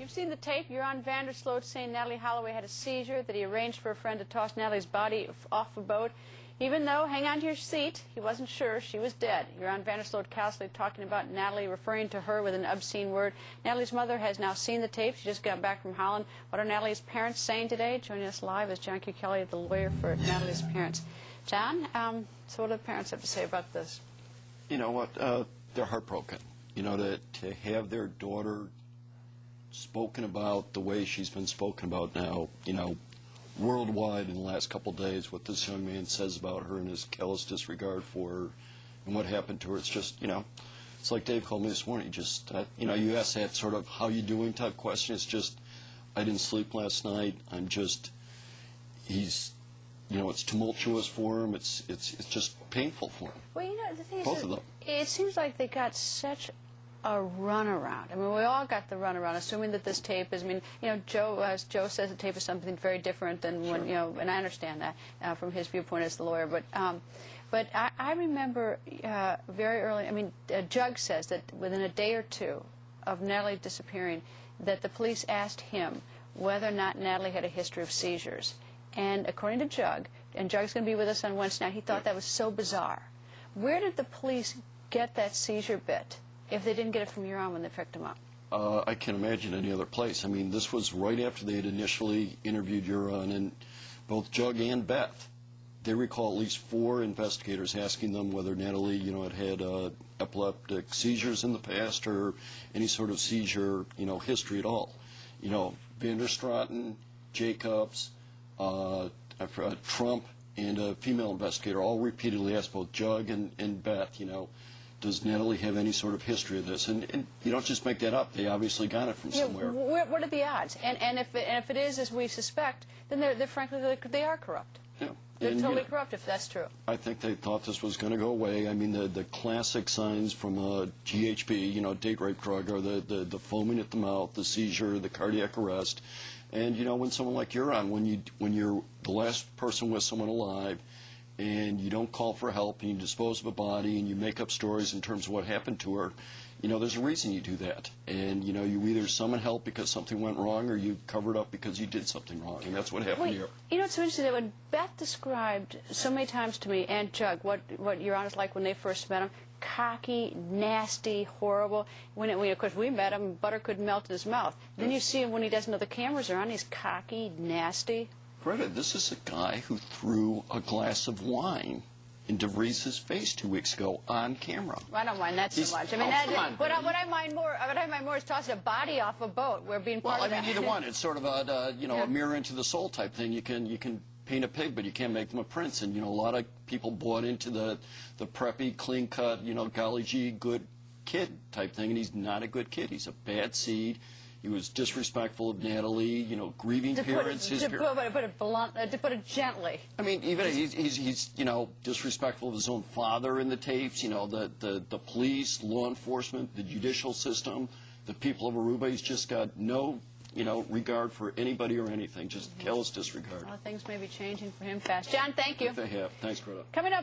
You've seen the tape. You're on Vandersloot saying Natalee Holloway had a seizure, that he arranged for a friend to toss Natalee's body off a boat. Even though, hang on to your seat, he wasn't sure she was dead. You're on Vandersloot casually talking about Natalee, referring to her with an obscene word. Natalee's mother has now seen the tape. She just got back from Holland. What are Natalee's parents saying today? Joining us live is John Q. Kelly, the lawyer for Natalee's parents. John, so what do the parents have to say about this? You know what? They're heartbroken. You know, to have their daughter spoken about the way she's been spoken about now, you know, worldwide in the last couple of days, what this young man says about her and his callous disregard for her and what happened to her, it's just, you know, it's like Dave called me this morning, just, you know, you ask that sort of how you doing type question. It's just, I didn't sleep last night. I'm just, he's, you know, it's tumultuous for him. It's just painful for him. Well, you know, the thing is, both of them. It seems like they got such a runaround. I mean, we all got the runaround, assuming that this tape is, I mean, you know, as Joe says, the tape is something very different than when, you know, and I understand that from his viewpoint as the lawyer, but I remember very early, I mean, Jug says that within a day or two of Natalee disappearing, that the police asked him whether or not Natalee had a history of seizures. And according to Jug, and Jug's going to be with us on Wednesday night, he thought that was so bizarre. Where did the police get that seizure bit if they didn't get it from your arm when they picked him up? I can't imagine any other place. I mean, this was right after they had initially interviewed Euron, and both Jug and Beth, they recall at least 4 investigators asking them whether Natalee, you know, had epileptic seizures in the past or any sort of seizure, you know, history at all. You know, Vanderstraten, Jacobs, Trump, and a female investigator all repeatedly asked both Jug and Beth, you know, does Natalee have any sort of history of this? And you don't just make that up. They obviously got it from somewhere. What are the odds? And if it is as we suspect, then they're frankly they are corrupt. Yeah. They're totally corrupt if that's true. I think they thought this was going to go away. I mean, the classic signs from GHB, you know, date rape drug, are the foaming at the mouth, the seizure, the cardiac arrest. And, you know, when someone like you're on, when you're the last person with someone alive, and you don't call for help, and you dispose of a body, and you make up stories in terms of what happened to her, you know, there's a reason you do that. And, you know, you either summon help because something went wrong, or you cover it up because you did something wrong. And that's what happened here. You know, it's so interesting that when Beth described so many times to me, and Jug, what Euron is like when they first met him, cocky, nasty, horrible. Of course, we met him, butter couldn't melt in his mouth. Then you see him when he doesn't know the cameras are on, he's cocky, nasty. Greta, this is a guy who threw a glass of wine in DeVries's face 2 weeks ago on camera. I don't mind that so much. I mean, what I mind more is tossing a body off a boat. We're being part of that. Well, I mean, either one. It's sort of a you know, a mirror into the soul type thing. You can paint a pig, but you can't make them a prince. And you know, a lot of people bought into the preppy, clean cut, you know, golly gee, good kid type thing, and he's not a good kid. He's a bad seed. He was disrespectful of Natalee, you know, grieving parents. To put it gently. I mean, even he's you know, disrespectful of his own father in the tapes. You know, the police, law enforcement, the judicial system, the people of Aruba. He's just got no, you know, regard for anybody or anything. Just callous disregard. Well, things may be changing for him fast. John, thank you. If they have. Thanks, Greta. Coming up.